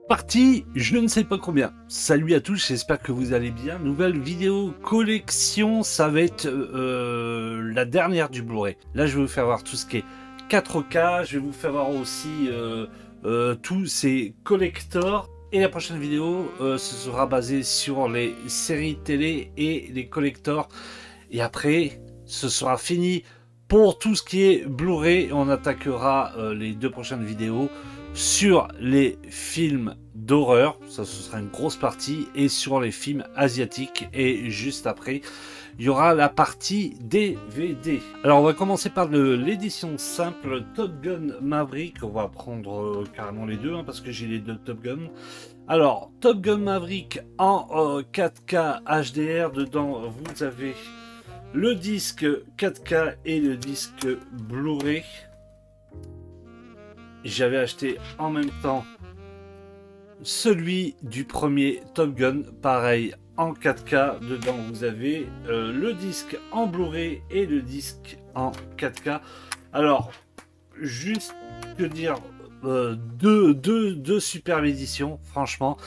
Parti, je ne sais pas combien. Salut à tous, j'espère que vous allez bien. Nouvelle vidéo collection, ça va être la dernière du Blu-ray. Là, je vais vous faire voir tout ce qui est 4K, je vais vous faire voir aussi tous ces collectors. Et la prochaine vidéo, ce sera basé sur les séries télé et les collectors. Et après, ce sera fini pour tout ce qui est Blu-ray. On attaquera les deux prochaines vidéos sur les films d'horreur, ça ce sera une grosse partie, et sur les films asiatiques. Et juste après, il y aura la partie DVD. Alors on va commencer par l'édition simple Top Gun Maverick. On va prendre carrément les deux, parce que j'ai les deux Top Gun. Alors, Top Gun Maverick en 4K HDR. Dedans, vous avez le disque 4K et le disque Blu-ray. J'avais acheté en même temps celui du premier Top Gun, pareil en 4K. Dedans vous avez le disque en Blu-ray et le disque en 4K. Alors, juste que dire, deux superbes éditions, franchement.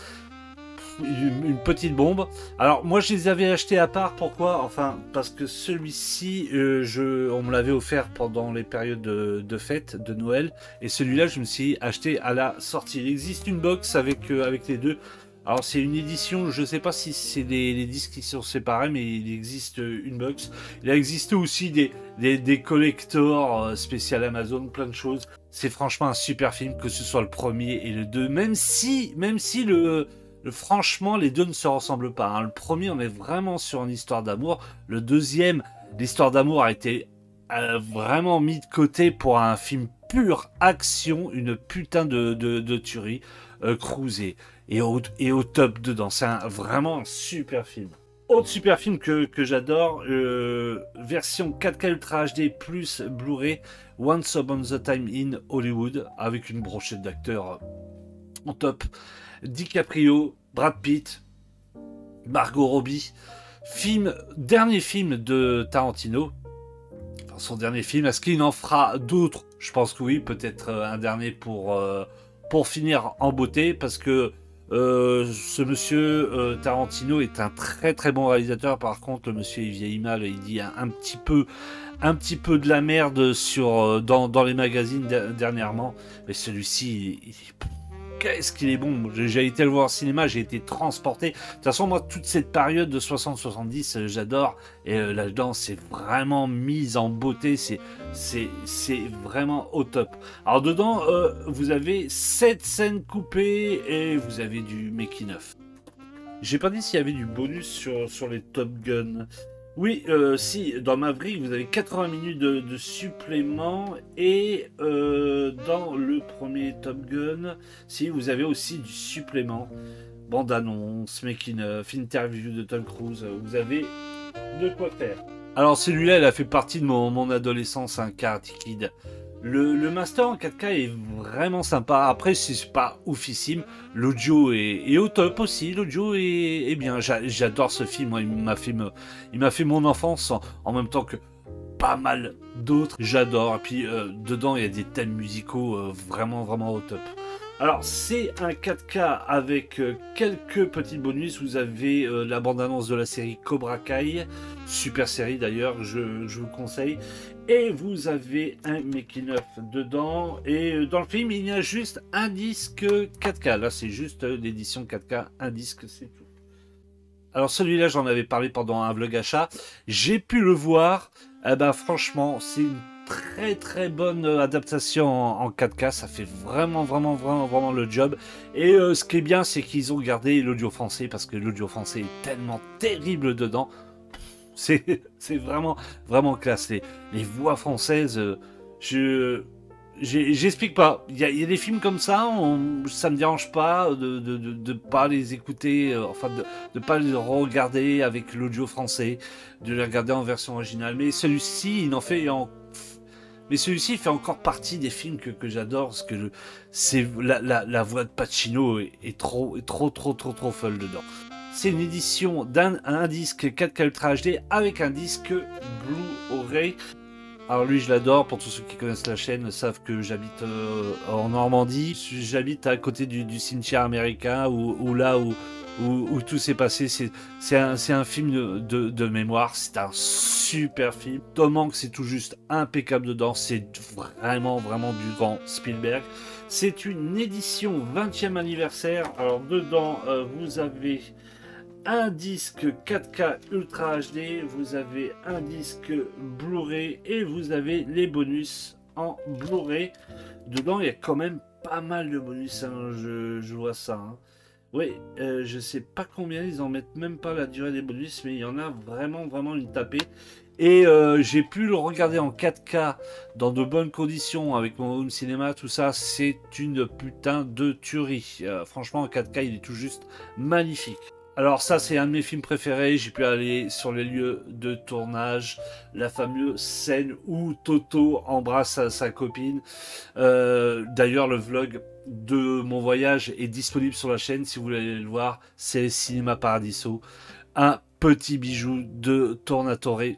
Une petite bombe. Alors moi je les avais achetés à part, pourquoi? Enfin parce que celui-ci on me l'avait offert pendant les périodes de fête de Noël, et celui-là je me suis acheté à la sortie. Il existe une box avec les deux. Alors c'est une édition, je sais pas si c'est les disques qui sont séparés, mais il existe une box. Il existe aussi des collectors spécial Amazon, plein de choses. C'est franchement un super film, que ce soit le premier et le deux, même si franchement, les deux ne se ressemblent pas, hein. Le premier, on est vraiment sur une histoire d'amour. Le deuxième, l'histoire d'amour a été vraiment mis de côté pour un film pur action, une putain de tuerie. Cruise et au top dedans. C'est vraiment un super film. Autre super film que j'adore, version 4K Ultra HD plus Blu-ray, Once Upon a Time in Hollywood, avec une brochette d'acteurs en top. DiCaprio, Brad Pitt, Margot Robbie. Dernier film de Tarantino. Enfin, son dernier film. Est-ce qu'il en fera d'autres? Je pense que oui. Peut-être un dernier pour finir en beauté. Parce que ce monsieur Tarantino est un très très bon réalisateur. Par contre, le monsieur il vieillit mal. Il dit un petit peu de la merde dans les magazines dernièrement. Mais celui-ci, qu'est-ce qu'il est bon. J'ai été le voir au cinéma, j'ai été transporté. De toute façon, moi, toute cette période de 60-70, j'adore. Et là-dedans, c'est vraiment mis en beauté. C'est vraiment au top. Alors, dedans, vous avez 7 scènes coupées et vous avez du making-of. J'ai pas dit s'il y avait du bonus sur les Top Gun. Oui, si, dans Maverick, vous avez 80 minutes de supplément, et dans le premier Top Gun, si, vous avez aussi du supplément. Bande-annonce, making-of, interview de Tom Cruise, vous avez de quoi faire. Alors celui-là, il a fait partie de mon adolescence, un Karate Kid. Le master en 4K est vraiment sympa. Après, c'est pas oufissime. L'audio est au top aussi. L'audio est bien. J'adore ce film. Moi, il m'a fait mon enfance en même temps que pas mal d'autres. J'adore. Et puis, dedans, il y a des thèmes musicaux vraiment, vraiment au top. Alors, c'est un 4K avec quelques petits bonus. Vous avez la bande-annonce de la série Cobra Kai. Super série d'ailleurs, je vous conseille. Et vous avez un making-of dedans. Et dans le film, il y a juste un disque 4K. Là, c'est juste l'édition 4K, un disque, c'est tout. Alors celui-là, j'en avais parlé pendant un vlog achat. J'ai pu le voir. Eh ben, franchement, c'est une très très bonne adaptation en 4K. Ça fait vraiment, vraiment, vraiment, vraiment le job. Et ce qui est bien, c'est qu'ils ont gardé l'audio français, parce que l'audio français est tellement terrible dedans. C'est vraiment, vraiment classe. Les voix françaises, j'explique pas. Il y a des films comme ça, ça me dérange pas de pas les écouter, enfin de pas les regarder avec l'audio français, de les regarder en version originale. Mais celui-ci, mais celui-ci fait encore partie des films que j'adore, parce que c'est la voix de Pacino est trop folle dedans. C'est une édition un disque 4K Ultra HD avec un disque Blu-ray. Alors lui, je l'adore. Pour tous ceux qui connaissent la chaîne, savent que j'habite en Normandie. J'habite à côté du cimetière américain, où tout s'est passé. C'est un film de mémoire. C'est un super film. Tom Hanks c'est tout juste impeccable dedans. C'est vraiment, vraiment du grand Spielberg. C'est une édition 20e anniversaire. Alors dedans, vous avez un disque 4K Ultra HD, vous avez un disque Blu-ray et vous avez les bonus en Blu-ray. Dedans, il y a quand même pas mal de bonus, hein, je vois ça. Hein. Oui, je sais pas combien, ils en mettent même pas la durée des bonus, mais il y en a vraiment, vraiment une tapée. Et j'ai pu le regarder en 4K dans de bonnes conditions avec mon home cinéma, tout ça, c'est une putain de tuerie. Franchement, en 4K, il est tout juste magnifique. Alors ça, c'est un de mes films préférés. J'ai pu aller sur les lieux de tournage, la fameuse scène où Toto embrasse sa copine. D'ailleurs, le vlog de mon voyage est disponible sur la chaîne si vous voulez aller le voir. C'est Cinéma Paradiso, un petit bijou de Tornatore.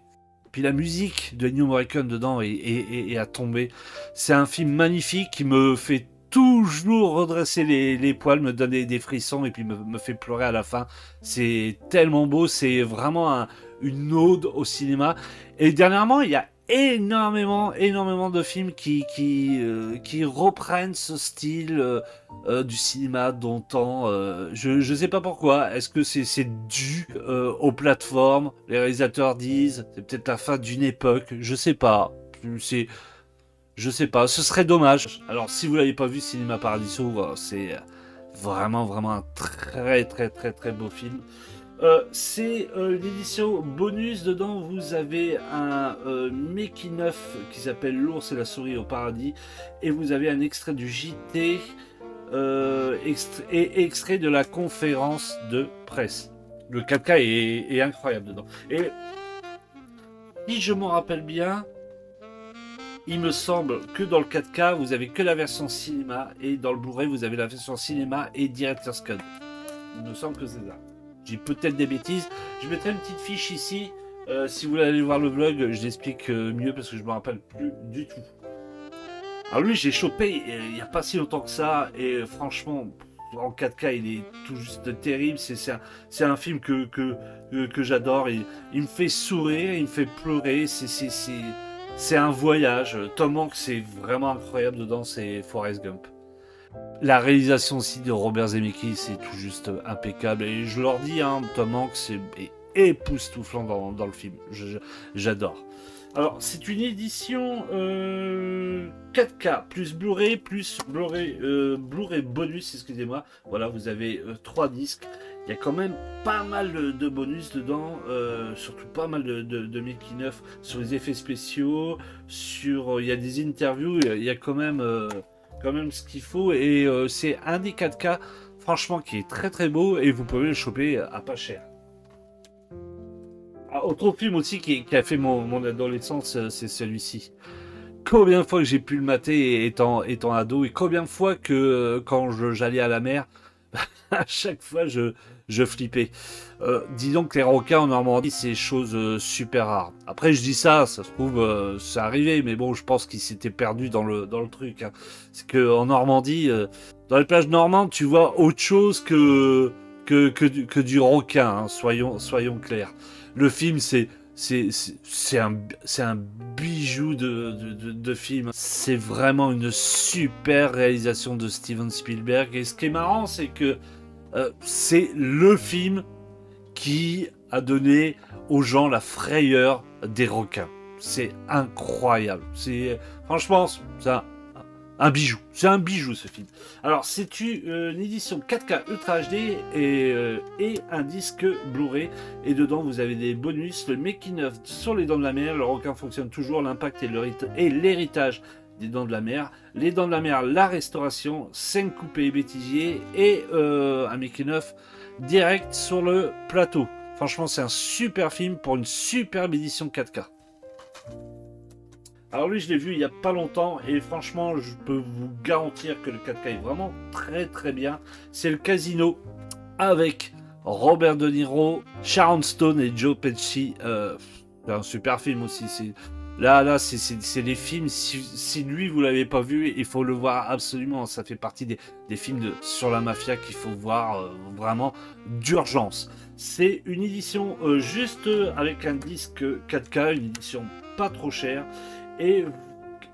Puis la musique de Ennio Morricone dedans est à tomber. C'est un film magnifique qui me fait toujours redresser les poils, me donner des frissons et puis me fait pleurer à la fin. C'est tellement beau, c'est vraiment une ode au cinéma. Et dernièrement, il y a énormément de films qui reprennent ce style du cinéma d'antan. Je sais pas pourquoi. Est-ce que c'est dû aux plateformes? Les réalisateurs disent c'est peut-être la fin d'une époque. Je sais pas. C'est je sais pas, ce serait dommage. Alors, si vous l'avez pas vu, Cinéma Paradiso, c'est vraiment un très beau film. C'est une édition bonus. Dedans, vous avez un making-of qui s'appelle L'ours et la souris au paradis. Et vous avez un extrait du JT et extrait de la conférence de presse. Le 4K est incroyable dedans. Et si je m'en rappelle bien, il me semble que dans le 4K, vous avez que la version cinéma et dans le Blu-ray, vous avez la version cinéma et Director's Cut. Il me semble que c'est ça. J'ai peut-être des bêtises. Je mettrai une petite fiche ici. Si vous voulez aller voir le vlog, je l'explique mieux parce que je ne me rappelle plus du tout. Alors lui, j'ai chopé il n'y a pas si longtemps que ça et franchement, en 4K, il est tout juste terrible. C'est un film que j'adore. Il me fait sourire, il me fait pleurer. C'est un voyage. Tom Hanks, c'est vraiment incroyable dedans, c'est Forrest Gump. La réalisation aussi de Robert Zemeckis, c'est tout juste impeccable. Et je leur dis, hein, Tom Hanks est époustouflant dans le film. J'adore. Alors, c'est une édition 4K, plus Blu-ray, Blu-ray bonus, excusez-moi. Voilà, vous avez 3 disques. Il y a quand même pas mal de bonus dedans, surtout pas mal de making-of sur les effets spéciaux, il y a des interviews, il y a quand même ce qu'il faut. Et c'est un des 4K, franchement, qui est très beau et vous pouvez le choper à pas cher. Autre film aussi qui a fait mon adolescence, c'est celui-ci. Combien de fois que j'ai pu le mater étant ado et combien de fois que quand j'allais à la mer, à chaque fois je flippais. Disons que les requins en Normandie, c'est chose super rare. Après je dis ça se trouve c'est arrivé, mais bon je pense qu'ils s'étaient perdus dans le truc. Hein. C'est que en Normandie, dans les plages normandes, tu vois autre chose que du requin, hein, soyons clairs. Le film, c'est un bijou de film. C'est vraiment une super réalisation de Steven Spielberg. Et ce qui est marrant, c'est que c'est le film qui a donné aux gens la frayeur des requins. C'est incroyable. Franchement, un bijou. C'est un bijou ce film. Alors c'est une édition 4K Ultra HD et un disque Blu-ray. Et dedans vous avez des bonus, le making-of sur les dents de la mer. Le requin fonctionne toujours, l'impact et l'héritage des dents de la mer. Les dents de la mer, la restauration, 5 coupés et bêtisiers et un making-of direct sur le plateau. Franchement c'est un super film pour une superbe édition 4K. Alors lui, je l'ai vu il y a pas longtemps et franchement, je peux vous garantir que le 4K est vraiment très bien. C'est le Casino avec Robert De Niro, Sharon Stone et Joe Pesci. C'est un super film aussi. Là, c'est des films, si lui, vous l'avez pas vu, il faut le voir absolument. Ça fait partie des films sur la mafia qu'il faut voir vraiment d'urgence. C'est une édition juste avec un disque 4K, une édition pas trop chère. Et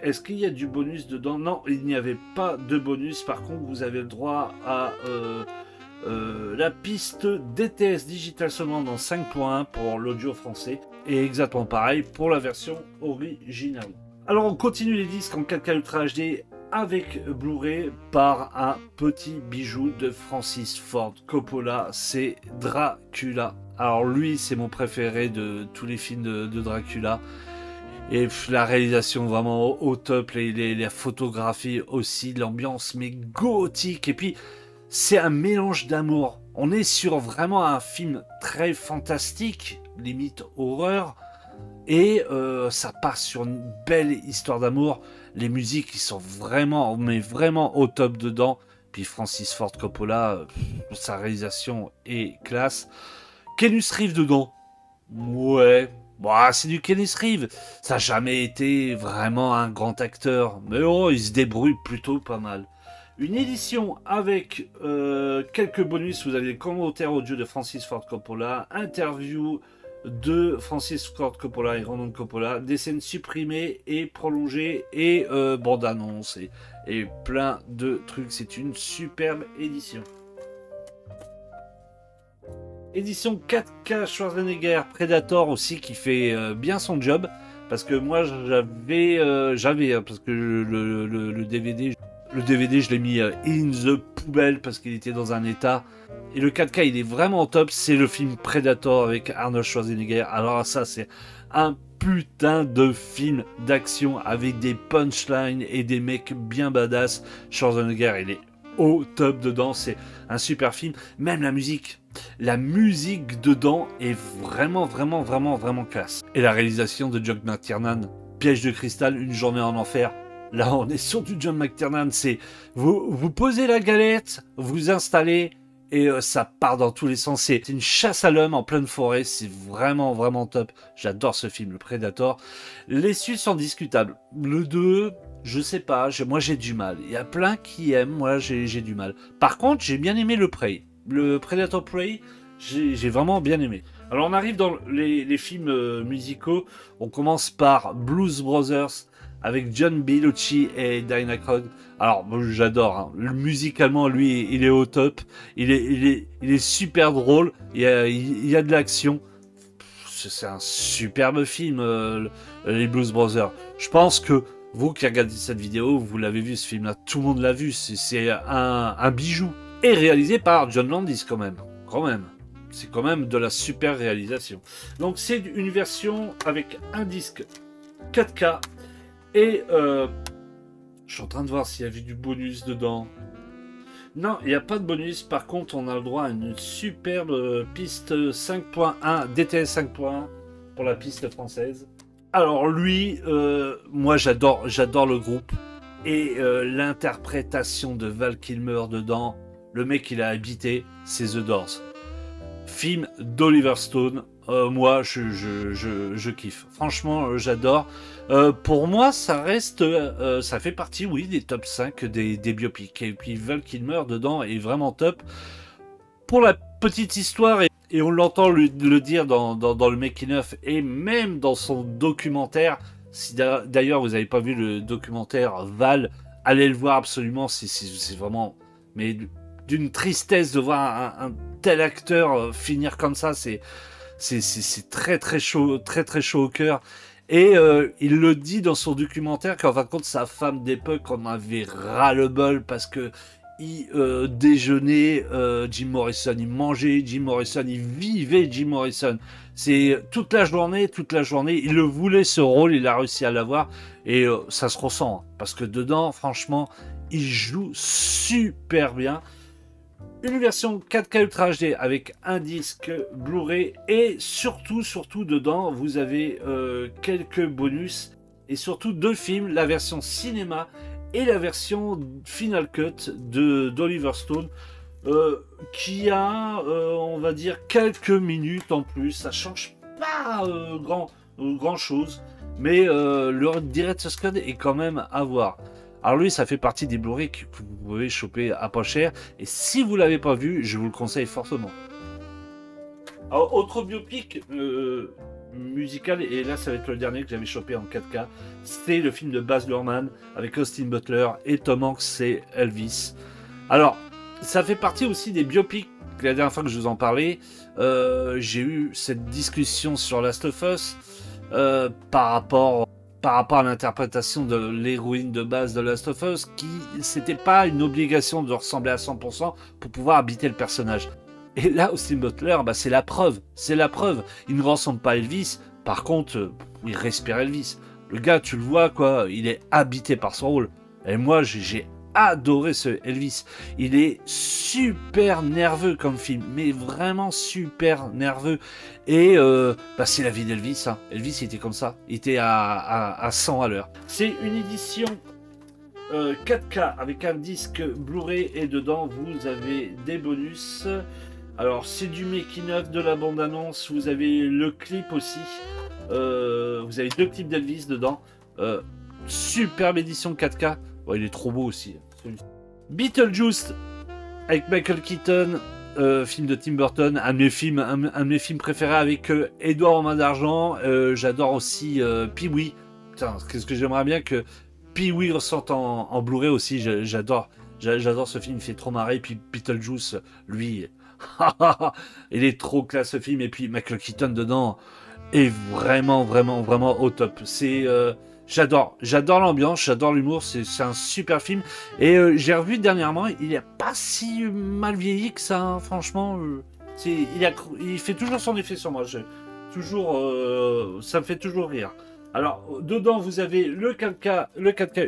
est-ce qu'il y a du bonus dedans? Non, il n'y avait pas de bonus. Par contre, vous avez le droit à la piste DTS Digital Sound dans 5.1 pour l'audio français. Et exactement pareil pour la version originale. Alors on continue les disques en 4K Ultra HD avec Blu-ray par un petit bijou de Francis Ford Coppola, c'est Dracula. Alors lui c'est mon préféré de tous les films de Dracula. Et la réalisation vraiment au top, la photographie aussi, l'ambiance mais gothique. Et puis c'est un mélange d'amour. On est sur vraiment un film très fantastique, limite horreur, et ça part sur une belle histoire d'amour. Les musiques qui sont vraiment, mais vraiment au top dedans. Puis Francis Ford Coppola, sa réalisation est classe. Keanu Reeves dedans, ouais. Bah, c'est du Keanu Reeves. Ça n'a jamais été vraiment un grand acteur, mais oh, il se débrouille plutôt pas mal. Une édition avec quelques bonus. Vous avez les commentaires audio de Francis Ford Coppola, interview de Francis Ford Coppola et Roman Coppola, des scènes supprimées et prolongées et bande-annonce et plein de trucs. C'est une superbe édition. Édition 4K Schwarzenegger Predator aussi qui fait bien son job. Parce que moi j'avais parce que le DVD. Le DVD, je l'ai mis in the poubelle parce qu'il était dans un état. Et le 4K, il est vraiment top. C'est le film Predator avec Arnold Schwarzenegger. Alors ça, c'est un putain de film d'action avec des punchlines et des mecs bien badass. Schwarzenegger, il est au top dedans. C'est un super film. Même la musique dedans est vraiment, vraiment, vraiment, vraiment classe. Et la réalisation de John McTiernan, Piège de cristal, Une journée en enfer. Là, on est sur du John McTiernan. C'est vous posez la galette, vous installez et ça part dans tous les sens. C'est une chasse à l'homme en pleine forêt. C'est vraiment, vraiment top. J'adore ce film, le Predator. Les suites sont discutables. Le 2, je sais pas. Moi, j'ai du mal. Il y a plein qui aiment. Moi, j'ai du mal. Par contre, j'ai bien aimé le Prey. Le Predator Prey, j'ai vraiment bien aimé. Alors, on arrive dans les films musicaux. On commence par Blues Brothers, avec John Belushi et Diana Krog. Alors, moi, j'adore. Hein. Musicalement, lui, il est au top. Il est super drôle. Il y a de l'action. C'est un superbe film, les Blues Brothers. Je pense que vous qui regardez cette vidéo, vous l'avez vu, ce film-là. Tout le monde l'a vu. C'est un bijou. Et réalisé par John Landis, quand même. C'est quand même de la super réalisation. Donc, c'est une version avec un disque 4K. Et je suis en train de voir s'il y avait du bonus dedans. Non, il n'y a pas de bonus. Par contre, on a le droit à une superbe piste 5.1, DTS 5.1 pour la piste française. Alors lui, moi j'adore le groupe. Et l'interprétation de Val Kilmer dedans, le mec il a habité, c'est The Doors. Film d'Oliver Stone. Moi, je kiffe. Franchement, j'adore. Pour moi, ça reste, ça fait partie, oui, des top 5 des biopics. Et puis Val Kilmer dedans est vraiment top. Pour la petite histoire, et on l'entend le dire dans le making-of et même dans son documentaire. Si d'ailleurs vous n'avez pas vu le documentaire Val, allez le voir absolument. C'est vraiment, mais d'une tristesse de voir un tel acteur finir comme ça. C'est très très chaud au cœur. Et il le dit dans son documentaire qu'en fin de compte, sa femme d'époque en avait ras-le-bol parce que il déjeunait Jim Morrison, il mangeait Jim Morrison, il vivait Jim Morrison. C'est toute la journée, il le voulait ce rôle, il a réussi à l'avoir et ça se ressent hein, parce que dedans, franchement, il joue super bien. Une version 4K Ultra HD avec un disque Blu-ray et surtout dedans vous avez quelques bonus et surtout 2 films, la version cinéma et la version Final Cut d'Oliver Stone qui a on va dire quelques minutes en plus. Ça change pas grand chose Mais le Director's Cut est quand même à voir. Alors lui, ça fait partie des Blu-ray que vous pouvez choper à pas cher. Et si vous l'avez pas vu, je vous le conseille fortement. Alors, autre biopic musical, et là ça va être le dernier que j'avais chopé en 4K, c'est le film de Baz Luhrmann avec Austin Butler et Tom Hanks, c'est Elvis. Alors, ça fait partie aussi des biopics. La dernière fois que je vous en parlais, j'ai eu cette discussion sur Last of Us par rapport à l'interprétation de l'héroïne de base de Last of Us, qui c'était pas une obligation de ressembler à 100% pour pouvoir habiter le personnage. Et là, Austin Butler, bah, c'est la preuve. C'est la preuve. Il ne ressemble pas à Elvis. Par contre, il respire Elvis. Le gars, tu le vois, quoi. Il est habité par son rôle. Et moi, j'ai adoré ce Elvis. Il est super nerveux comme film. Mais vraiment super nerveux. Et bah, c'est la vie d'Elvis. Hein. Elvis, il était comme ça. Il était à 100 à l'heure. C'est une édition 4K avec un disque Blu-ray. Et dedans, vous avez des bonus. Alors, c'est du making-of, de la bande-annonce, vous avez le clip aussi. Vous avez 2 clips d'Elvis dedans. Superbe édition 4K. Ouais, il est trop beau aussi. Beetlejuice avec Michael Keaton, film de Tim Burton, un de mes films préférés avec Edouard aux mains d'argent. J'adore aussi Pee-wee. Putain, qu'est-ce que j'aimerais bien que Pee-wee ressorte en Blu-ray aussi. J'adore ce film, il fait trop marrer. Puis Beetlejuice, lui... il est trop classe ce film, et puis Michael Keaton dedans est vraiment au top. C'est j'adore l'ambiance, j'adore l'humour, c'est un super film. Et j'ai revu dernièrement, il est pas si mal vieilli que ça, hein, franchement. Il fait toujours son effet sur moi. Ça me fait toujours rire. Alors dedans vous avez le 4K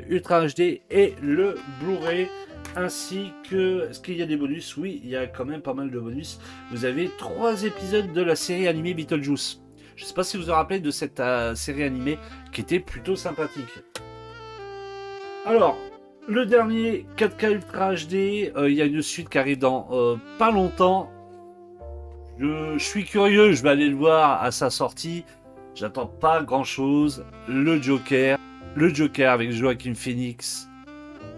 Ultra HD et le Blu-ray, ainsi que... Est-ce qu'il y a des bonus? Oui, il y a quand même pas mal de bonus. Vous avez 3 épisodes de la série animée Beetlejuice. Je ne sais pas si vous vous rappelez de cette série animée qui était plutôt sympathique. Alors, le dernier 4K Ultra HD, il y a une suite qui arrive dans pas longtemps. Je suis curieux, je vais aller le voir à sa sortie. J'attends pas grand chose. Le Joker avec Joaquin Phoenix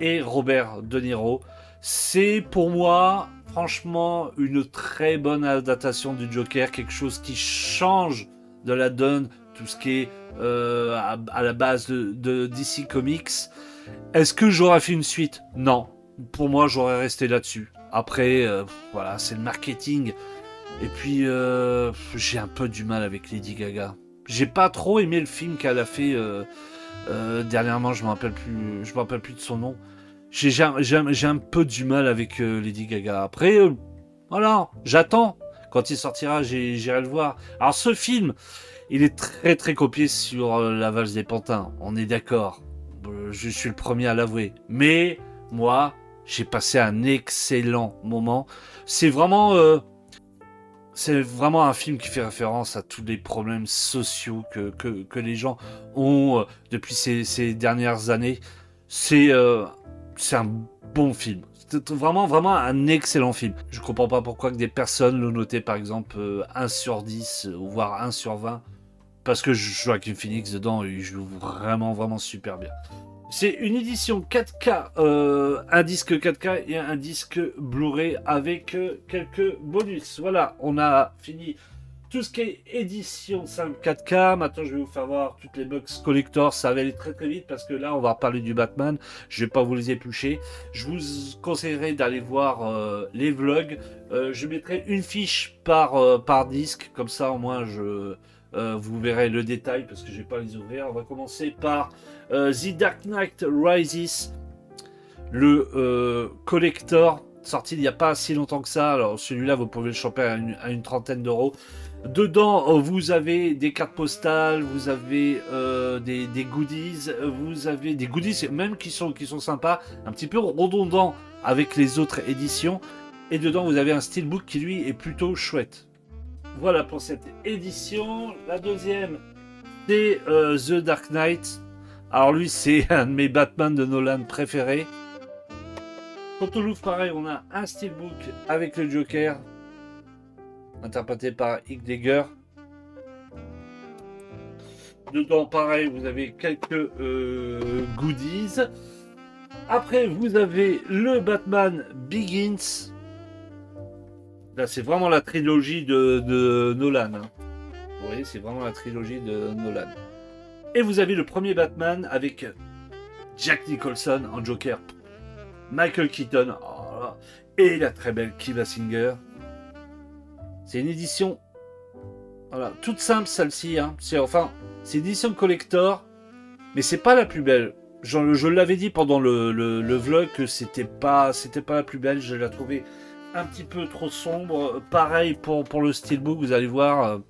et Robert De Niro. C'est pour moi, franchement, une très bonne adaptation du Joker, quelque chose qui change de la donne, tout ce qui est à la base de DC Comics. Est-ce que j'aurais fait une suite? Non. Pour moi, j'aurais resté là-dessus. Après, voilà, c'est le marketing. Et puis, j'ai un peu du mal avec Lady Gaga. J'ai pas trop aimé le film qu'elle a fait dernièrement, je me rappelle plus de son nom. J'ai un peu du mal avec Lady Gaga. Après, voilà, j'attends. Quand il sortira, j'irai le voir. Alors ce film, il est très copié sur La Valse des Pantins. On est d'accord. Je suis le premier à l'avouer. Mais moi, j'ai passé un excellent moment. C'est vraiment un film qui fait référence à tous les problèmes sociaux que les gens ont depuis ces dernières années. C'est un bon film. C'est vraiment un excellent film. Je comprends pas pourquoi que des personnes l'ont noté par exemple 1 sur 10, voire 1 sur 20. Parce que Joaquin Phoenix dedans, il joue vraiment super bien. C'est une édition 4K, un disque 4K et un disque Blu-ray avec quelques bonus. Voilà, on a fini tout ce qui est édition 5 4K. Maintenant, je vais vous faire voir toutes les box collector. Ça va aller très vite parce que là, on va reparler du Batman. Je vais pas vous les éplucher. Je vous conseillerais d'aller voir les vlogs. Je mettrai une fiche par disque. Comme ça, au moins, vous verrez le détail parce que je vais pas les ouvrir. On va commencer par The Dark Knight Rises, le collector, sorti il n'y a pas si longtemps que ça. Alors celui-là, vous pouvez le choper à une trentaine d'euros. Dedans, vous avez des cartes postales, vous avez des goodies, vous avez des goodies même qui sont sympas, un petit peu redondants avec les autres éditions. Et dedans, vous avez un steelbook qui lui est plutôt chouette. Voilà pour cette édition. La deuxième, c'est The Dark Knight. Alors lui, c'est un de mes Batman de Nolan préférés. Quand on l'ouvre, pareil, on a un steelbook avec le Joker, interprété par Heath Ledger. Dedans, pareil, vous avez quelques goodies. Après, vous avez le Batman Begins. Là, c'est vraiment la trilogie de Nolan. Hein. Vous voyez, c'est vraiment la trilogie de Nolan. Et vous avez le premier Batman avec Jack Nicholson en Joker. Michael Keaton. Oh là, et la très belle Kim Basinger. C'est une édition... Voilà, toute simple celle-ci. Hein. C'est une édition collector. Mais c'est pas la plus belle. Je l'avais dit pendant le vlog que c'était pas la plus belle. Je la trouvais un petit peu trop sombre. Pareil pour le steelbook, vous allez voir.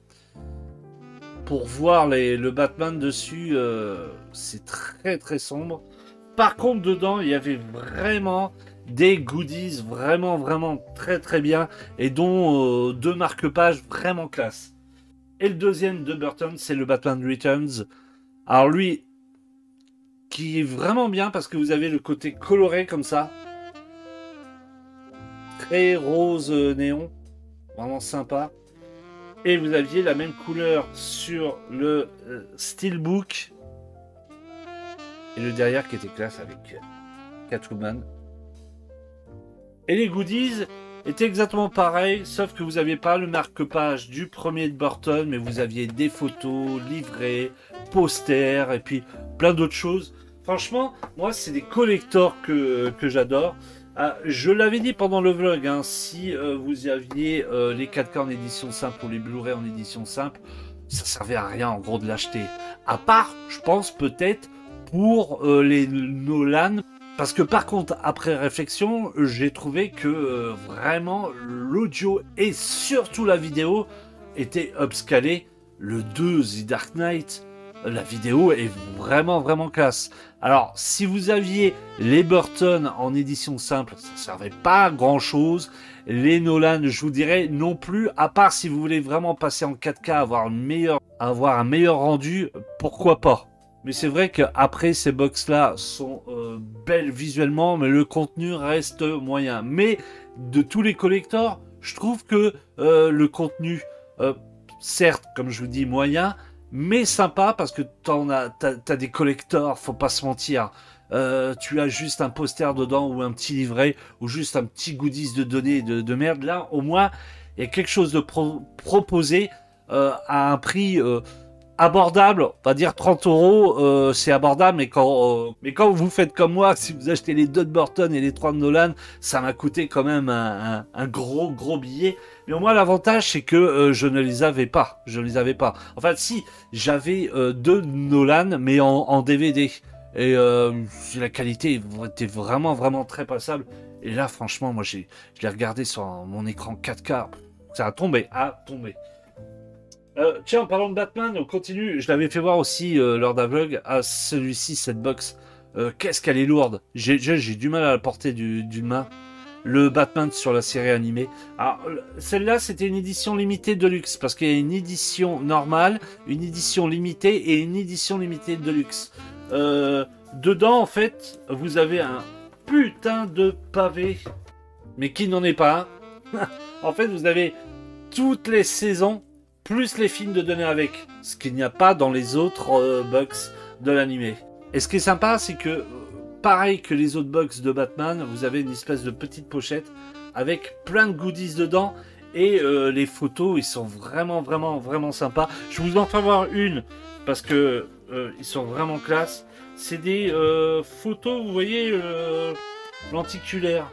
Pour voir le Batman dessus, c'est très très sombre. Par contre, dedans, il y avait vraiment des goodies vraiment vraiment très très bien. Et dont deux marque-pages vraiment classe. Et le deuxième de Burton, c'est le Batman Returns. Alors lui, qui est vraiment bien parce que vous avez le côté coloré comme ça. Très rose néon. Vraiment sympa. Et vous aviez la même couleur sur le Steelbook. Et le derrière qui était classe avec Catwoman. Et les goodies étaient exactement pareils, sauf que vous n'aviez pas le marque-page du premier de Burton, mais vous aviez des photos, livrets, posters, et puis plein d'autres choses. Franchement, moi, c'est des collectors que j'adore. Je l'avais dit pendant le vlog, hein, si vous aviez les 4K en édition simple ou les Blu-ray en édition simple, ça servait à rien en gros de l'acheter. À part, je pense peut-être pour les Nolan. Parce que par contre, après réflexion, j'ai trouvé que vraiment l'audio et surtout la vidéo étaient upscalés. Le 2, The Dark Knight, la vidéo est vraiment vraiment classe. Alors, si vous aviez les Burton en édition simple, ça ne servait pas à grand chose. Les Nolan, je vous dirais non plus, à part si vous voulez vraiment passer en 4K, avoir un meilleur rendu, pourquoi pas. Mais c'est vrai qu'après, ces box-là sont belles visuellement, mais le contenu reste moyen. Mais de tous les collectors, je trouve que le contenu, certes, comme je vous dis, moyen, mais sympa parce que t'as des collectors, faut pas se mentir. Tu as juste un poster dedans ou un petit livret ou juste un petit goodies de données de merde. Là, au moins, il y a quelque chose de proposé à un prix... abordable, on va dire 30 €, c'est abordable, mais quand vous faites comme moi, si vous achetez les 2 de Burton et les 3 de Nolan, ça m'a coûté quand même un gros billet. Mais au moins l'avantage c'est que je ne les avais pas. En fait, si j'avais 2 de Nolan, mais en DVD. Et la qualité était vraiment vraiment très passable. Et là, franchement, moi je l'ai regardé sur mon écran 4K, ça a tombé. Tiens, en parlant de Batman, on continue. Je l'avais fait voir aussi lors d'un vlog. À celui-ci, cette box. Qu'est-ce qu'elle est lourde. J'ai du mal à la porter d'une main. Le Batman sur la série animée. Alors, celle-là, c'était une édition limitée Deluxe. Parce qu'il y a une édition normale, une édition limitée et une édition limitée Deluxe. Dedans, en fait, vous avez un putain de pavé. Mais qui n'en est pas un. En fait, vous avez toutes les saisons plus les films de donner avec, ce qu'il n'y a pas dans les autres box de l'animé. Et ce qui est sympa, c'est que, pareil que les autres box de Batman, vous avez une espèce de petite pochette avec plein de goodies dedans, et les photos, ils sont vraiment, vraiment, vraiment sympas. Je vous en fais voir une, parce que ils sont vraiment classe. C'est des photos, vous voyez, lenticulaires.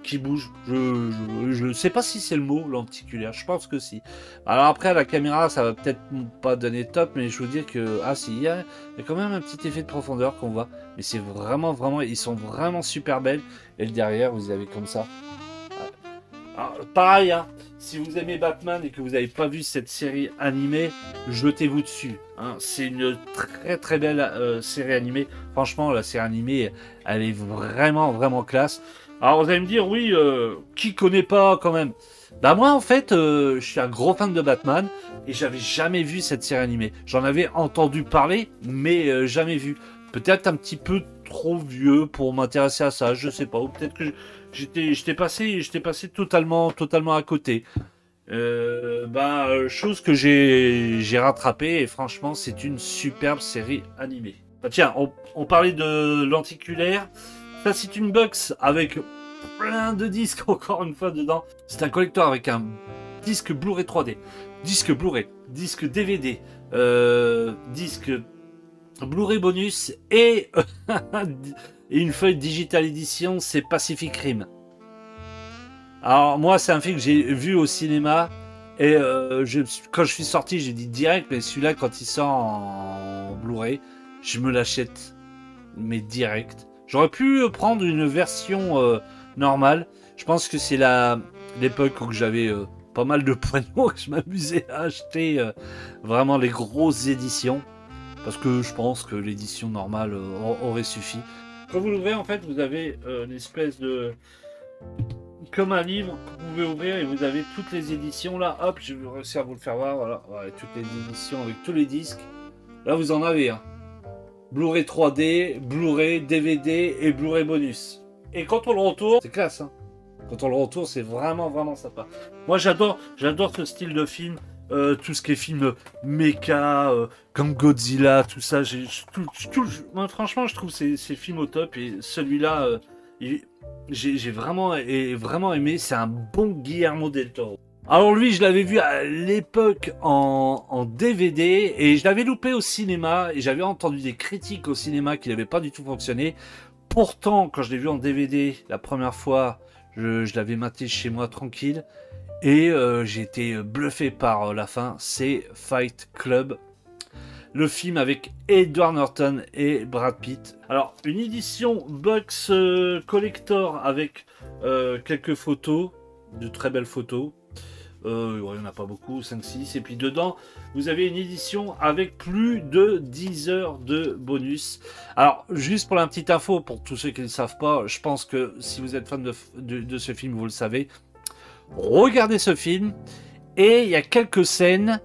Qui bouge. Je ne sais pas si c'est le mot, lenticulaire. Je pense que si. Alors après, à la caméra, ça va peut-être pas donner top, mais je veux dire que... Ah si, il y a quand même un petit effet de profondeur qu'on voit. Mais c'est vraiment, vraiment... Ils sont vraiment super belles. Et le derrière, vous avez comme ça. Alors, pareil, hein, si vous aimez Batman et que vous n'avez pas vu cette série animée, jetez-vous dessus. Hein. C'est une très très belle série animée. Franchement, la série animée, elle est vraiment, vraiment classe. Alors vous allez me dire, oui, qui connaît pas quand même? Bah moi en fait, je suis un gros fan de Batman et j'avais jamais vu cette série animée. J'en avais entendu parler, mais jamais vu. Peut-être un petit peu trop vieux pour m'intéresser à ça, je sais pas. Ou peut-être que j'étais passé totalement à côté. Chose que j'ai rattrapée et franchement c'est une superbe série animée. Bah, tiens, on parlait de lenticulaire. Ça c'est une box avec plein de disques encore une fois dedans. C'est un collector avec un disque Blu-ray 3D, disque Blu-ray, disque DVD, disque Blu-ray bonus et, et une feuille digital édition, c'est Pacific Rim. Alors moi c'est un film que j'ai vu au cinéma et quand je suis sorti j'ai dit direct, mais celui-là quand il sort en Blu-ray je me l'achète mais direct. J'aurais pu prendre une version normale. Je pense que c'est l'époque où j'avais pas mal de pognon que je m'amusais à acheter vraiment les grosses éditions. Parce que je pense que l'édition normale aurait suffi. Quand vous l'ouvrez, en fait, vous avez une espèce de... Comme un livre que vous pouvez ouvrir et vous avez toutes les éditions là. Hop, je vais réussir à vous le faire voir. Voilà, ouais, toutes les éditions avec tous les disques. Là, vous en avez un. Blu-ray 3D, Blu-ray, DVD et Blu-ray bonus. Et quand on le retourne, c'est classe, hein. Quand on le retourne, c'est vraiment, vraiment sympa. Moi, j'adore ce style de film. Tout ce qui est film mecha, comme Godzilla, tout ça. Moi, franchement, je trouve ces films au top. Et celui-là, j'ai vraiment aimé. C'est un bon Guillermo del Toro. Alors lui, je l'avais vu à l'époque en DVD et je l'avais loupé au cinéma et j'avais entendu des critiques au cinéma qui n'avaient pas du tout fonctionné. Pourtant, quand je l'ai vu en DVD la première fois, je l'avais maté chez moi tranquille et j'ai été bluffé par la fin. C'est Fight Club, le film avec Edward Norton et Brad Pitt. Alors, une édition box collector avec quelques photos, de très belles photos. Il n'y en a pas beaucoup, 5-6. Et puis dedans, vous avez une édition avec plus de 10 heures de bonus. Alors, juste pour la petite info, pour tous ceux qui ne le savent pas, je pense que si vous êtes fan de ce film, vous le savez. Regardez ce film. Et il y a quelques scènes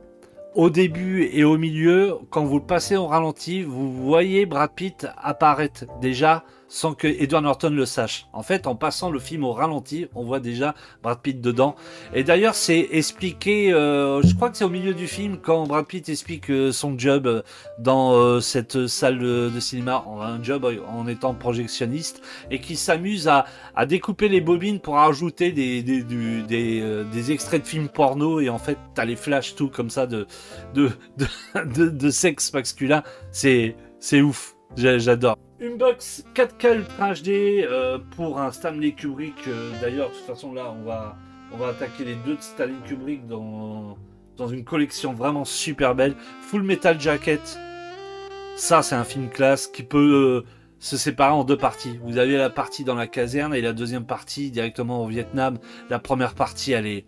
au début et au milieu, quand vous le passez au ralenti, vous voyez Brad Pitt apparaître déjà sans que Edward Norton le sache. En fait, en passant le film au ralenti, on voit déjà Brad Pitt dedans. Et d'ailleurs, c'est expliqué, je crois que c'est au milieu du film, quand Brad Pitt explique son job dans cette salle de cinéma, un job en étant projectionniste, et qui s'amuse à découper les bobines pour ajouter des extraits de films porno, et en fait, t'as les flashs tout comme ça de de sexe masculin. C'est ouf, j'adore. Une box 4K Ultra HD pour un Stanley Kubrick. D'ailleurs, de toute façon, là, on va attaquer les deux de Stanley Kubrick dans une collection vraiment super belle. Full Metal Jacket. Ça, c'est un film classe qui peut se séparer en deux parties. Vous avez la partie dans la caserne et la deuxième partie directement au Vietnam. La première partie, elle est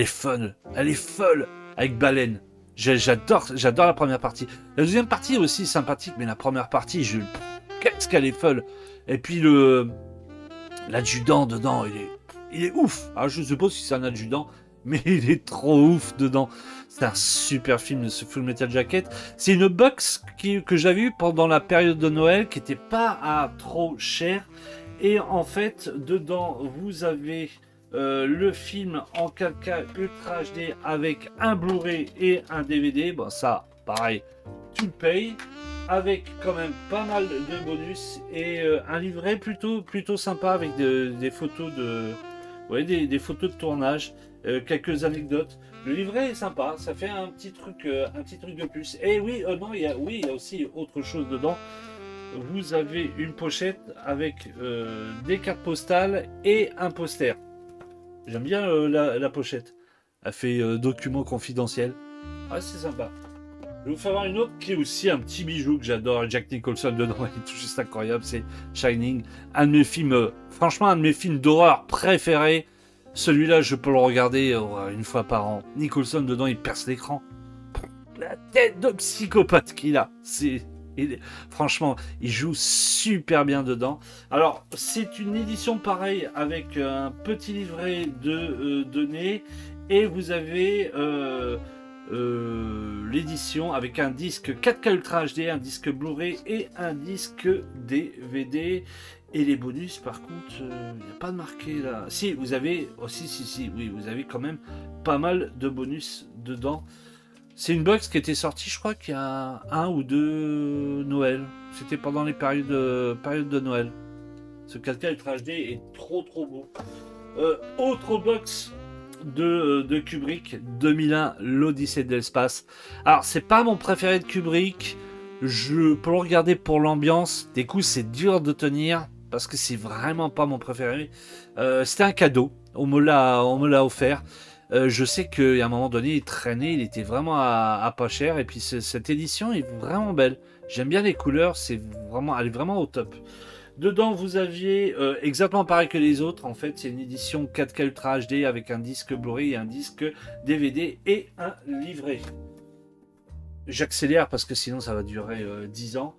fun. Elle est folle avec Baleine. J'adore la première partie. La deuxième partie est aussi sympathique, mais la première partie, qu'est-ce qu'elle est folle. Et puis l'adjudant dedans, il est ouf. Alors je suppose si c'est un adjudant, mais il est trop ouf dedans. C'est un super film, ce Full Metal Jacket. C'est une box que j'avais eu pendant la période de Noël, qui n'était pas à trop cher. Et en fait, dedans, vous avez le film en 4K Ultra HD avec un Blu-ray et un DVD. Bon, ça, pareil, tu le payes. Avec quand même pas mal de bonus et un livret plutôt sympa avec des photos des photos de tournage, quelques anecdotes. Le livret est sympa, ça fait un petit truc de plus. Et oui, non, il y a aussi autre chose dedans. Vous avez une pochette avec des cartes postales et un poster. J'aime bien la pochette. Elle fait document confidentiel. Ah, c'est sympa. Je vais vous faire voir une autre qui est aussi un petit bijou que j'adore. Jack Nicholson dedans, il est tout juste incroyable. C'est Shining. Un de mes films, franchement, un de mes films d'horreur préférés. Celui-là, je peux le regarder une fois par an. Nicholson dedans, il perce l'écran. La tête de psychopathe qu'il a. Franchement, il joue super bien dedans. Alors, c'est une édition pareille avec un petit livret de données. Et vous avez l'édition avec un disque 4K Ultra HD, un disque Blu-ray et un disque DVD. Et les bonus, par contre, il n'y a pas de marqué là. Si, vous avez. Oh, si, oui, vous avez quand même pas mal de bonus dedans. C'est une box qui était sortie, je crois, qu'il y a un ou deux Noël. C'était pendant les périodes de Noël. Ce 4K Ultra HD est trop beau. Autre box de Kubrick, 2001, l'Odyssée de l'espace. Alors, c'est pas mon préféré de Kubrick. Je peux le regarder pour l'ambiance. Des coups, c'est dur de tenir parce que c'est vraiment pas mon préféré. C'était un cadeau. On me l'a offert. Je sais qu'à un moment donné, il traînait, il était vraiment à pas cher. Et puis cette édition est vraiment belle. J'aime bien les couleurs, elle est vraiment au top. Dedans, vous aviez exactement pareil que les autres. En fait, c'est une édition 4K Ultra HD avec un disque Blu-ray et un disque DVD et un livret. J'accélère parce que sinon ça va durer 10 ans.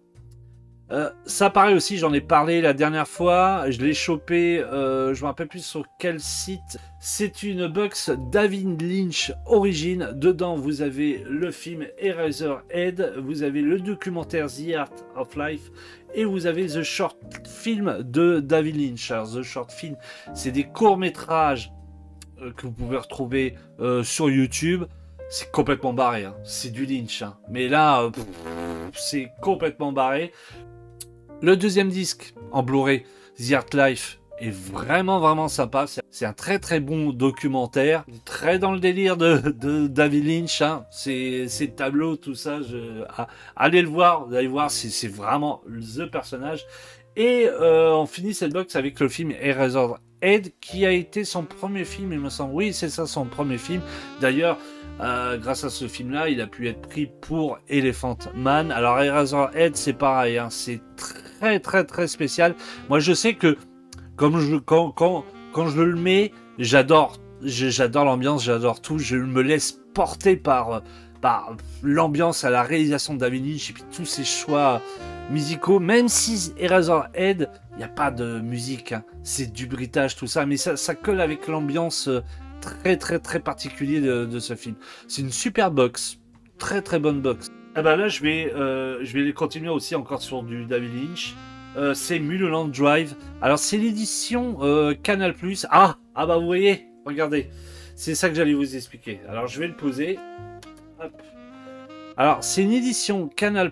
Ça pareil aussi, j'en ai parlé la dernière fois, je l'ai chopé, je me rappelle plus sur quel site. C'est une box David Lynch Origin. Dedans vous avez le film Eraserhead, vous avez le documentaire The Art of Life et vous avez The Short Film de David Lynch. Alors The Short Film, c'est des courts-métrages que vous pouvez retrouver sur YouTube. C'est complètement barré, hein. C'est du Lynch, hein. Mais là, c'est complètement barré. Le deuxième disque en Blu-ray, The Art Life, est vraiment sympa. C'est un très bon documentaire, très dans le délire de David Lynch, hein. Ces tableaux, tout ça, allez le voir, vous allez voir, c'est vraiment the personnage. Et on finit cette box avec le film Eraserhead, qui a été son premier film, il me semble. Oui, c'est ça, son premier film. D'ailleurs, grâce à ce film-là, il a pu être pris pour Elephant Man. Alors Eraserhead, c'est pareil, hein, c'est très spécial. Moi, je sais que quand je le mets, j'adore l'ambiance, j'adore tout. Je me laisse porter par l'ambiance, à la réalisation de David Lynch et puis tous ses choix musicaux. Même si Eraserhead, il n'y a pas de musique, hein, c'est du bruitage, tout ça, mais ça colle avec l'ambiance très particulier de ce film. C'est une super box, très bonne box. Ah bah là je vais continuer aussi encore sur du David Lynch. C'est Mulholland Drive. Alors c'est l'édition Canal+. Ah bah vous voyez, regardez, c'est ça que j'allais vous expliquer. Alors je vais le poser. Hop. Alors c'est une édition Canal+.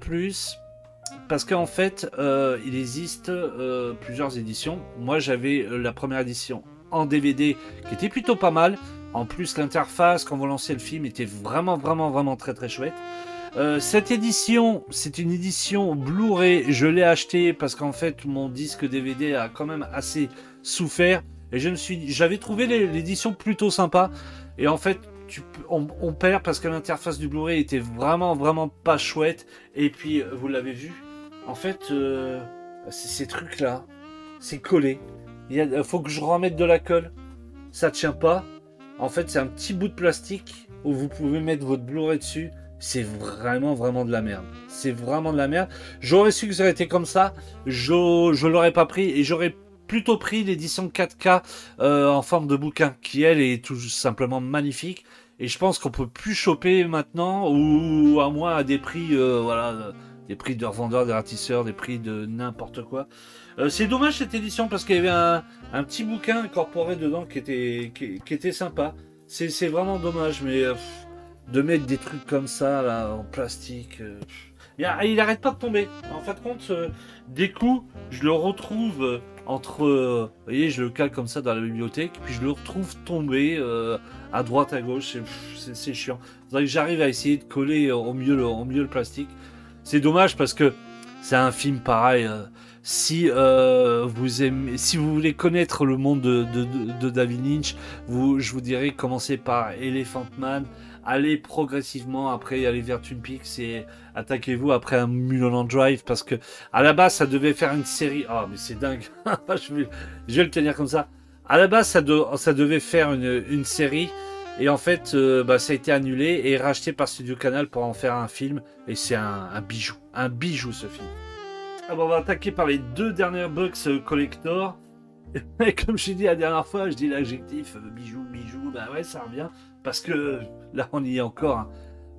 Parce qu'en fait, il existe plusieurs éditions. Moi j'avais la première édition en DVD qui était plutôt pas mal. En plus l'interface quand vous lancez le film était vraiment très chouette. Cette édition, c'est une édition Blu-ray. Je l'ai acheté parce qu'en fait mon disque DVD a quand même assez souffert et j'avais trouvé l'édition plutôt sympa. Et en fait on perd parce que l'interface du Blu-ray était vraiment pas chouette. Et puis vous l'avez vu, en fait ces trucs là, c'est collé. Il faut que je remette de la colle, ça tient pas. En fait c'est un petit bout de plastique où vous pouvez mettre votre Blu-ray dessus. C'est vraiment de la merde. C'est vraiment de la merde. J'aurais su que ça aurait été comme ça, je l'aurais pas pris et j'aurais plutôt pris l'édition 4K en forme de bouquin qui elle est tout simplement magnifique. Et je pense qu'on peut plus choper maintenant, ou à moins à des prix des prix de revendeurs, des ratisseurs, des prix de n'importe quoi. C'est dommage cette édition parce qu'il y avait un petit bouquin incorporé dedans qui était sympa. C'est vraiment dommage, mais de mettre des trucs comme ça là en plastique, il arrête pas de tomber. En fin de compte, des coups, je le retrouve entre, vous voyez, je le cale comme ça dans la bibliothèque, puis je le retrouve tombé à droite, à gauche. C'est chiant. Faudrait que j'arrive à essayer de coller au mieux le plastique. C'est dommage parce que c'est un film pareil. Si vous voulez connaître le monde de David Lynch, je vous dirais commencez par Elephant Man, allez progressivement, après aller vers Twin Peaks et attaquez-vous après un Mulholland Drive, parce que à la base ça devait faire une série. Ah mais c'est dingue. je vais le tenir comme ça. À la base ça devait faire une série. Et en fait, ça a été annulé et racheté par Studio Canal pour en faire un film. Et c'est un bijou ce film. Alors on va attaquer par les deux dernières box collector. Et comme j'ai dit la dernière fois, je dis l'adjectif bijou, bah ouais, ça revient. Parce que là, on y est encore. Hein.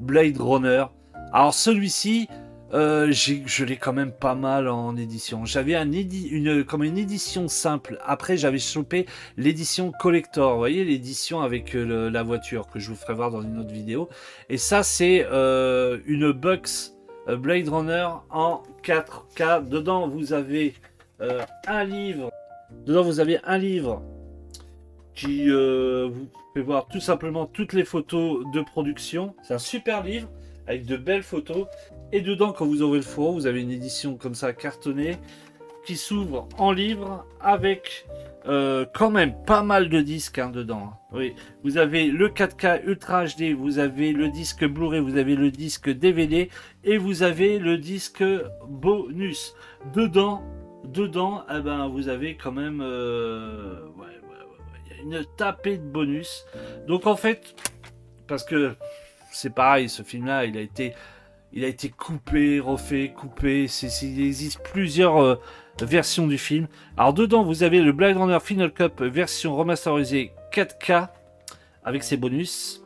Blade Runner. Alors celui-ci, Je l'ai quand même pas mal en édition. J'avais comme une édition simple. Après, j'avais chopé l'édition collector. Vous voyez, l'édition avec la voiture que je vous ferai voir dans une autre vidéo. Et ça, c'est une box Blade Runner en 4K. Dedans, vous avez un livre. Dedans, vous avez un livre qui vous fait voir tout simplement toutes les photos de production. C'est un super livre avec de belles photos. Et dedans, quand vous ouvrez le fourreau, vous avez une édition comme ça cartonnée qui s'ouvre en livre avec quand même pas mal de disques dedans. Oui, vous avez le 4K Ultra HD, vous avez le disque Blu-ray, vous avez le disque DVD et vous avez le disque bonus. Dedans, eh ben, vous avez quand même y a une tapée de bonus. Donc en fait, parce que c'est pareil, ce film-là, il a été coupé, refait, coupé. Il existe plusieurs versions du film. Alors dedans, vous avez le Blade Runner Final Cut version remasterisée 4K avec ses bonus.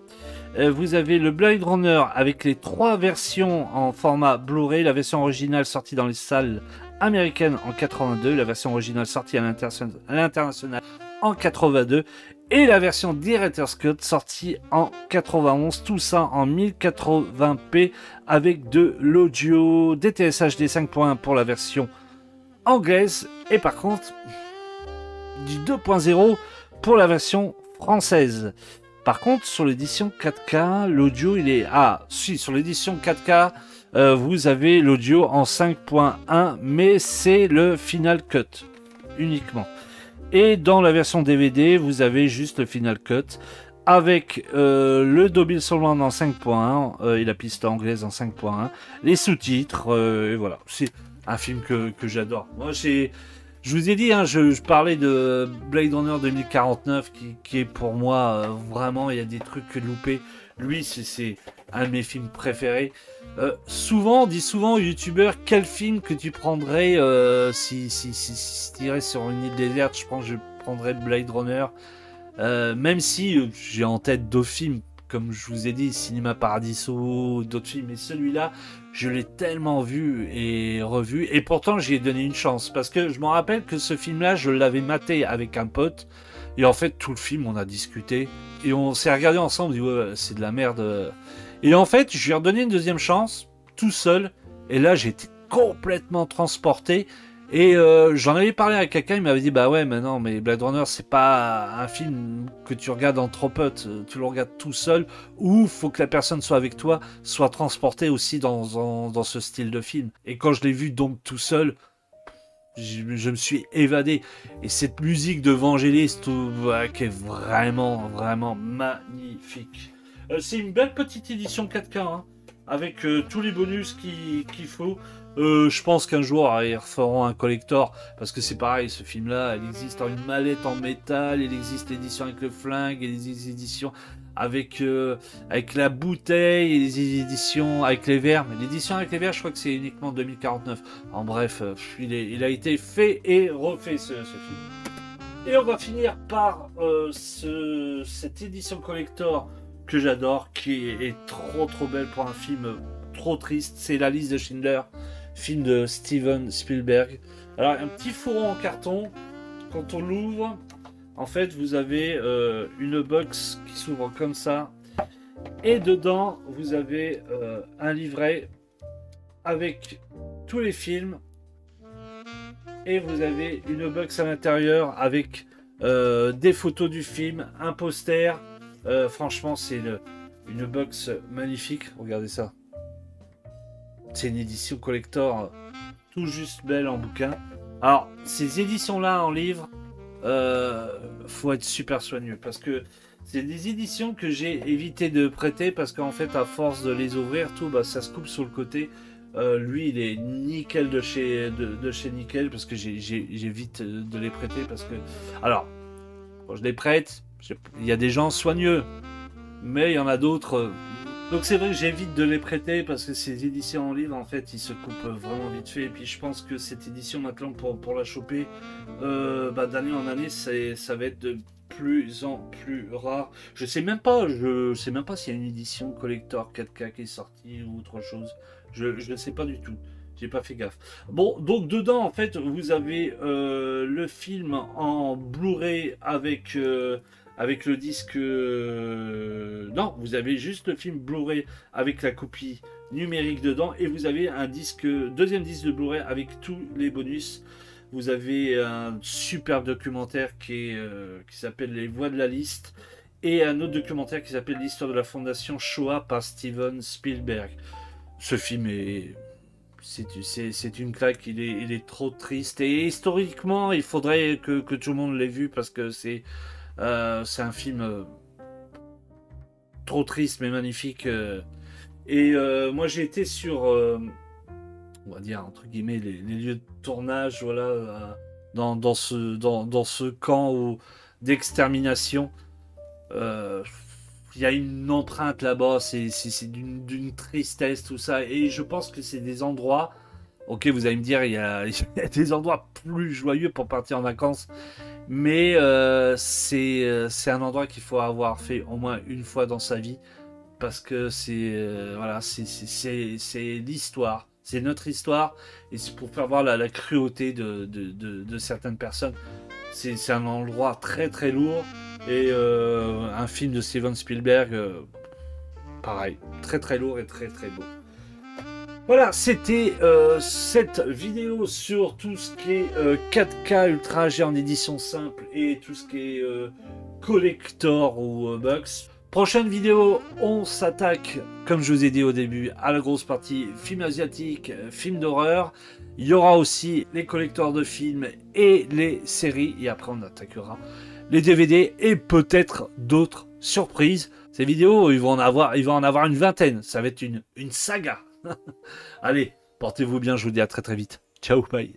Vous avez le Blade Runner avec les 3 versions en format Blu-ray. La version originale sortie dans les salles américaines en 82. La version originale sortie à l'international en 82. Et la version Director's Cut sortie en 91, tout ça en 1080p avec de l'audio DTS HD 5.1 pour la version anglaise et par contre du 2.0 pour la version française. Par contre sur l'édition 4K, l'audio il est... Ah si, sur l'édition 4K, vous avez l'audio en 5.1 mais c'est le Final Cut uniquement. Et dans la version DVD, vous avez juste le Final Cut avec le Dolby Surround en 5.1 et la piste anglaise en 5.1, les sous-titres, et voilà. C'est un film que j'adore. Moi, je vous ai dit, je parlais de Blade Runner 2049 qui est pour moi vraiment, il y a des trucs loupés. Lui, c'est un de mes films préférés. On dit souvent aux youtubeurs quel film que tu prendrais si tu irais sur une île déserte. Je pense que je prendrais Blade Runner. Même si j'ai en tête d'autres films, comme je vous ai dit, Cinéma Paradiso, d'autres films. Mais celui-là, je l'ai tellement vu et revu. Et pourtant, j'y ai donné une chance. Parce que je me rappelle que ce film-là, je l'avais maté avec un pote. Et en fait, tout le film, on a discuté. Et on s'est regardé ensemble, on dit ouais, c'est de la merde. Et en fait, je lui ai redonné une deuxième chance, tout seul. Et là, j'ai été complètement transporté. Et j'en avais parlé à quelqu'un, il m'avait dit bah ouais, mais non, mais Blade Runner, c'est pas un film que tu regardes entre potes, tu le regardes tout seul, ou faut que la personne soit avec toi, soit transportée aussi dans ce style de film. Et quand je l'ai vu donc tout seul, je me suis évadé. Et cette musique de Vangelis qui est vraiment, vraiment magnifique. C'est une belle petite édition 4K, avec tous les bonus qu'il faut. Je pense qu'un jour, ils referont un collector, parce que c'est pareil, ce film-là, il existe en une mallette en métal, il existe l'édition avec le flingue, il existe l'édition avec la bouteille, et les éditions avec les verres. Mais l'édition avec les verres, je crois que c'est uniquement 2049. En bref, il a été fait et refait ce film. Et on va finir par cette édition collector que j'adore, qui est trop belle pour un film trop triste. C'est La Liste de Schindler, film de Steven Spielberg. Alors, un petit fourreau en carton. Quand on l'ouvre, en fait, vous avez une box qui s'ouvre comme ça. Et dedans, vous avez un livret avec tous les films. Et vous avez une box à l'intérieur avec des photos du film, un poster. Franchement, c'est une box magnifique. Regardez ça. C'est une édition collector tout juste belle en bouquin. Alors, ces éditions-là en livre, faut être super soigneux parce que c'est des éditions que j'ai évité de prêter parce qu'en fait, à force de les ouvrir, tout, ça se coupe sur le côté. Lui, il est nickel de chez Nickel parce que j'évite de les prêter parce que... Alors, quand je les prête, il y a des gens soigneux, mais il y en a d'autres... Donc c'est vrai que j'évite de les prêter parce que ces éditions en livre, en fait, ils se coupent vraiment vite fait. Et puis je pense que cette édition maintenant, pour la choper, d'année en année, ça va être de plus en plus rare. Je sais même pas s'il y a une édition collector 4K qui est sortie ou autre chose. Je ne sais pas du tout. J'ai pas fait gaffe. Bon, donc dedans, en fait, vous avez le film en Blu-ray avec le disque. Non, vous avez juste le film Blu-ray avec la copie numérique dedans, et vous avez un deuxième disque de Blu-ray avec tous les bonus. Vous avez un super documentaire qui s'appelle Les Voix de la Liste, et un autre documentaire qui s'appelle L'Histoire de la Fondation Shoah par Steven Spielberg. Ce film c'est une claque, il est trop triste, et historiquement il faudrait que tout le monde l'ait vu, parce que c'est un film trop triste mais magnifique. Moi j'ai été sur, on va dire entre guillemets, les lieux de tournage, voilà, dans ce camp d'extermination. Il y a une empreinte là-bas, c'est d'une tristesse, tout ça. Et je pense que c'est des endroits. Ok, vous allez me dire, il y a des endroits plus joyeux pour partir en vacances. Mais c'est un endroit qu'il faut avoir fait au moins une fois dans sa vie. Parce que voilà, c'est l'histoire. C'est notre histoire. Et c'est pour faire voir la cruauté de certaines personnes. C'est un endroit très très lourd. Et un film de Steven Spielberg, pareil, très très lourd et très très beau. Voilà, c'était cette vidéo sur tout ce qui est 4K Ultra HD en édition simple et tout ce qui est collector ou box. Prochaine vidéo, on s'attaque, comme je vous ai dit au début, à la grosse partie film asiatique, film d'horreur. Il y aura aussi les collecteurs de films et les séries, et après on attaquera les DVD et peut-être d'autres surprises. Ces vidéos, il va en avoir une vingtaine. Ça va être une saga. Allez, portez-vous bien, je vous dis à très très vite. Ciao, bye.